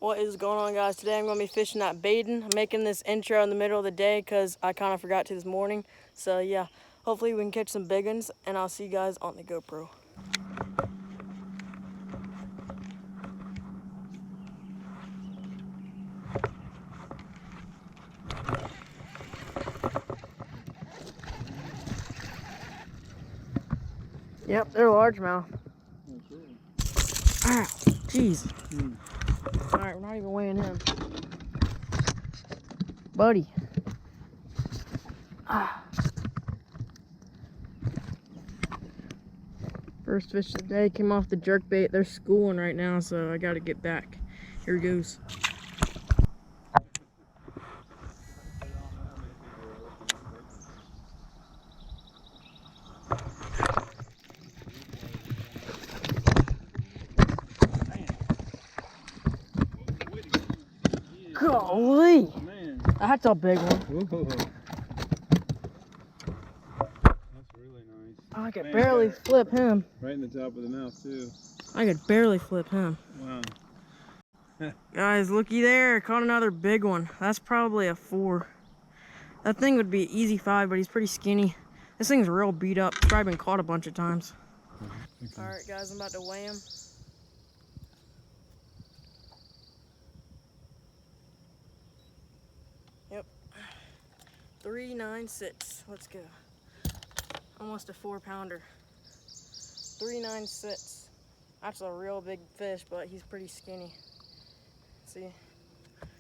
What is going on, guys? Today I'm going to be fishing at Badin. I'm making this intro in the middle of the day because I kind of forgot to this morning. So yeah, hopefully we can catch some big ones, and I'll see you guys on the GoPro. Yep, they're largemouth. Ah, jeez. Alright, we're not even weighing him. Buddy. Ah. First fish of the day, came off the jerkbait. They're schooling right now, so I gotta get back. Here goes. Golly! Man. That's a big one. Whoa. That's really nice. I could barely flip him. Right in the top of the mouth, too. I could barely flip him. Wow. Guys, looky there. Caught another big one. That's probably a 4. That thing would be an easy 5, but he's pretty skinny. This thing's real beat up. It's probably been caught a bunch of times. Alright, guys, I'm about to weigh him. Yep. 396. Let's go. Almost a 4-pounder. 396. That's a real big fish, but he's pretty skinny. See?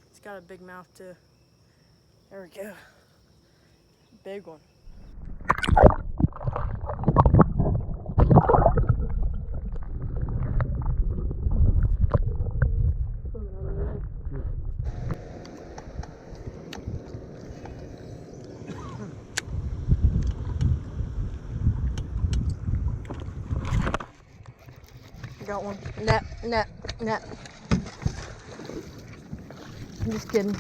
He's got a big mouth too. There we go. Big one. Got one. Net. I'm just kidding.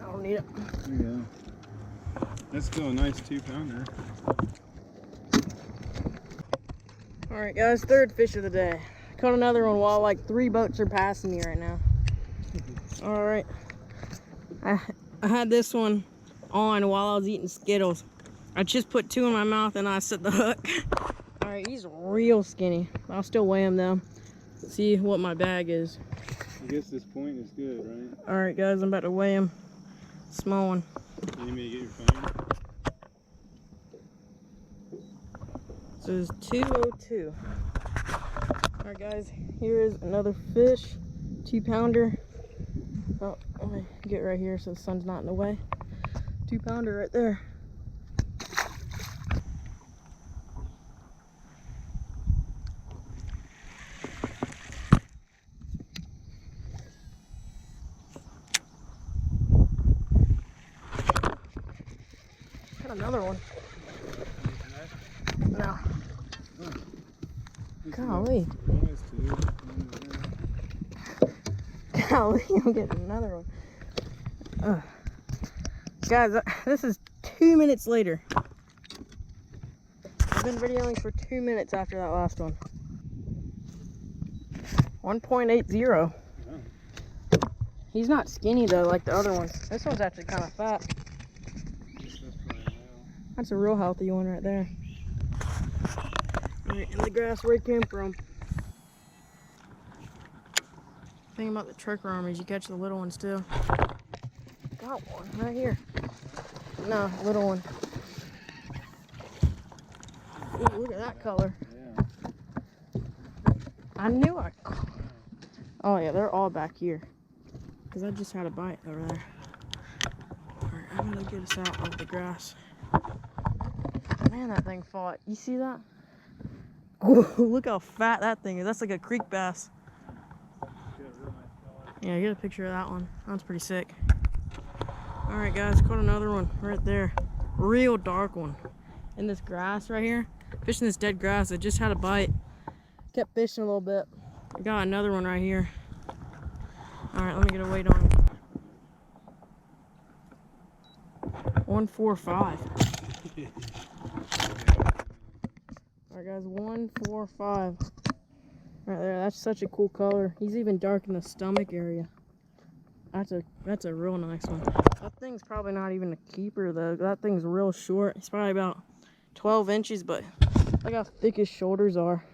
I don't need it. There you go. That's still a nice 2-pounder. Alright, guys, third fish of the day. Caught another one while like 3 boats are passing me right now. Alright. I had this one on while I was eating Skittles. I just put 2 in my mouth and I set the hook. Alright, he's real skinny. I'll still weigh him though. See what my bag is. I guess this point is good, right? Alright, guys, I'm about to weigh him. Small one. You need me to get your phone? This is 202. Alright, guys, here is another fish. 2-pounder. Oh, let me get right here so the sun's not in the way. 2-pounder right there. Another one. No. Golly. Golly, I'm getting another one. Guys, this is 2 minutes later. I've been videoing for 2 minutes after that last one. 1.80. He's not skinny though like the other ones. This one's actually kind of fat. That's a real healthy one right there. Right in the grass where he came from. Thing about the trick worm is you catch the little ones too. Got one right here. No, little one. Ooh, look at that color. Yeah. I knew I. Oh yeah, they're all back here. Cause I just had a bite over there. Alright, I'm gonna get us out of the grass. Man, that thing fought. You see that? Ooh, look how fat that thing is. That's like a creek bass. Yeah, get a picture of that one. That's pretty sick. Alright, guys, caught another one right there. Real dark one. In this grass right here. Fishing this dead grass. I just had a bite. Kept fishing a little bit. I got another one right here. Alright, let me get a weight on him. 145. Alright, guys, 145. Right there, that's such a cool color. He's even dark in the stomach area. That's a real nice one. That thing's probably not even a keeper though. That thing's real short. It's probably about 12 inches, but look how thick his shoulders are.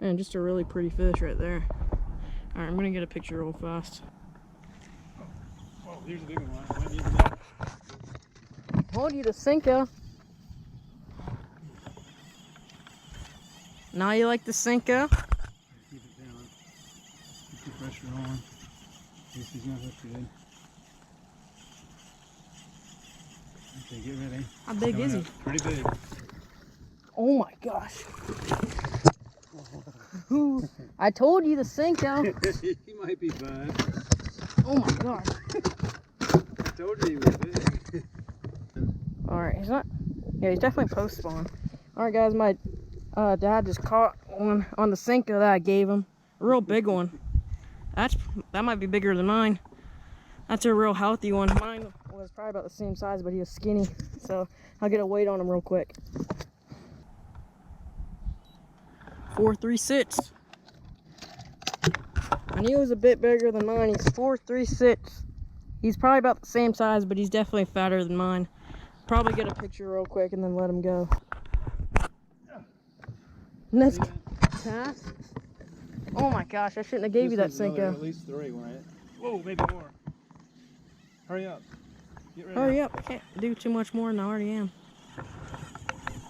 Man, just a really pretty fish right there. Alright, I'm gonna get a picture real fast. Oh, here's a big one. I might need that. Hold you to Cinco. Now you like the Cinco? Keep it down. Keep the pressure on. This is not hooked good. Okay, get ready. How big is he? Up. Pretty big. Oh my gosh. I told you the Cinco. He might be bad. Oh my gosh. I told you he was big. Alright, he's not. Yeah, he's definitely post spawn. Alright, guys, my dad just caught one on the Cinco that I gave him. A real big one. That might be bigger than mine. That's a real healthy one. Mine was probably about the same size, but he was skinny. So I'll get a weight on him real quick. 436. I knew he was a bit bigger than mine. He's 436. He's probably about the same size, but he's definitely fatter than mine. Probably get a picture real quick and then let him go. Next cast. Oh my gosh, I shouldn't have gave you that Cinco. At least 3, Wyatt. Whoa, maybe more. Hurry up. Get ready. Hurry up. I can't do too much more than I already am.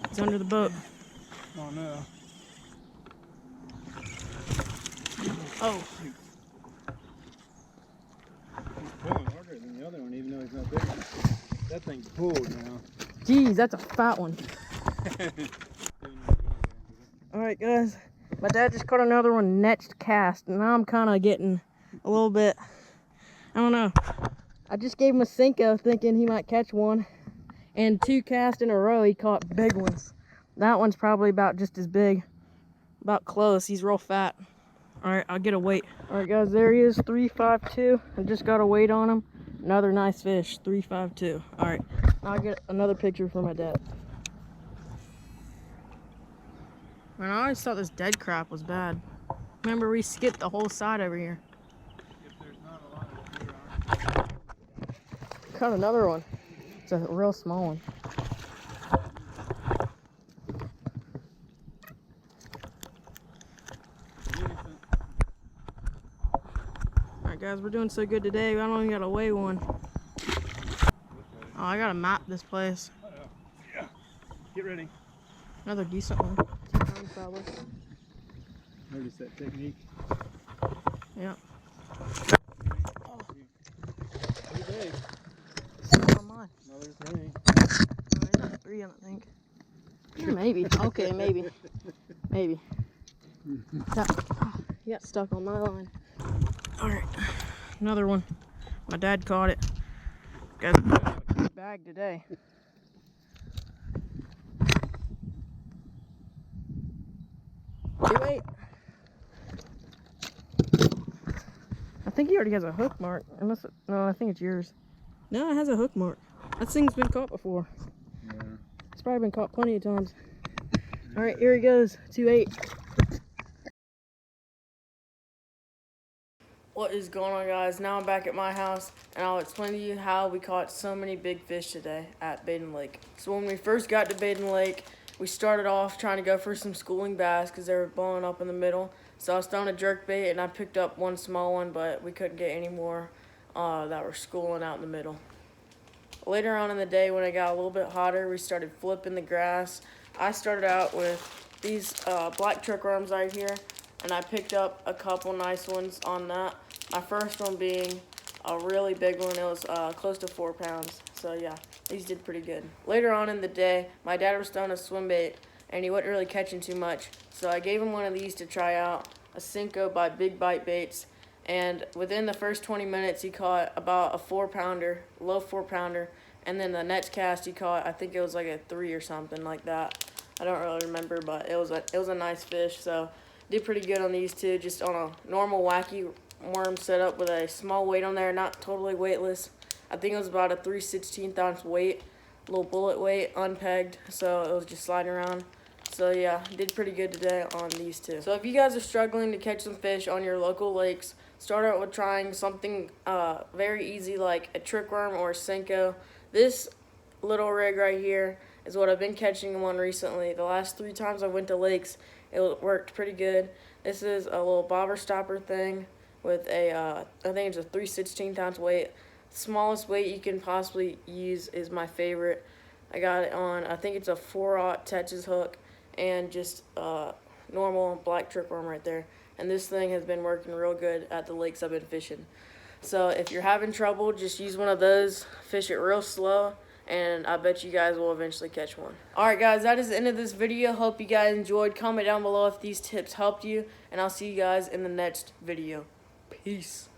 It's under the boat. Oh no. Oh. He's pulling harder than the other one, even though he's not big. That thing's pulled now. Geez, that's a fat one. Alright guys, my dad just caught another one next cast, and now I'm kind of getting a little bit, I don't know. I just gave him a Cinco thinking he might catch one, and 2 casts in a row he caught big ones. That one's probably about just as big, about close. He's real fat. Alright, I'll get a weight. Alright guys, there he is, 352. I just got a weight on him. Another nice fish, 352. Alright, I'll get another picture for my dad. Man, I always thought this dead crap was bad. Remember, we skipped the whole side over here. If there's not a lot of deer on it. Caught another one. It's a real small one. Alright guys, we're doing so good today. I don't even gotta weigh one. Oh, I gotta map this place. Yeah. Get ready. Another decent one. 2 pounds probably. Notice that technique. Yep. Oh. Pretty big. It's on mine. Another 3. Oh, I got 3, I don't think. Maybe. Okay, maybe. Maybe. He got stuck on my line. Alright. Another one. My dad caught it. Guys, we have a good bag today. Wait. I think he already has a hook mark. Unless no, I think it's yours. No, it has a hook mark. That thing's been caught before. Yeah. It's probably been caught plenty of times. Alright, here he goes. 2-8. What is going on, guys? Now I'm back at my house, and I'll explain to you how we caught so many big fish today at Badin Lake. So when we first got to Badin Lake, we started off trying to go for some schooling bass because they were blowing up in the middle. So I was throwing a jerk bait, and I picked up one small one, but we couldn't get any more that were schooling out in the middle. Later on in the day, when it got a little bit hotter, we started flipping the grass. I started out with these black truck worms right here, and I picked up a couple nice ones on that. My first one being a really big one. It was close to 4 pounds. So yeah, these did pretty good. Later on in the day, my dad was throwing a swim bait, and he wasn't really catching too much. So I gave him one of these to try out, a Cinco by Big Bite Baits. And within the first 20 minutes, he caught about a 4-pounder, low 4-pounder. And then the next cast he caught, I think it was like a 3 or something like that. I don't really remember, but it was a nice fish. So did pretty good on these two, just on a normal wacky worm setup with a small weight on there, not totally weightless. I think it was about a 3/16 ounce weight, little bullet weight, unpegged, so it was just sliding around. So yeah, did pretty good today on these two. So if you guys are struggling to catch some fish on your local lakes, start out with trying something very easy like a trick worm or a Senko. This little rig right here is what I've been catching them on recently. The last 3 times I went to lakes, it worked pretty good. This is a little bobber stopper thing with a, I think it's a 3/16 ounce weight. Smallest weight you can possibly use is my favorite. I got it on, I think it's a 4/0 Tetris hook and just normal black trick worm right there. And this thing has been working real good at the lakes I've been fishing. So if you're having trouble, just use one of those, fish it real slow, and I bet you guys will eventually catch one. Alright guys, that is the end of this video. Hope you guys enjoyed. Comment down below if these tips helped you, and I'll see you guys in the next video. Peace.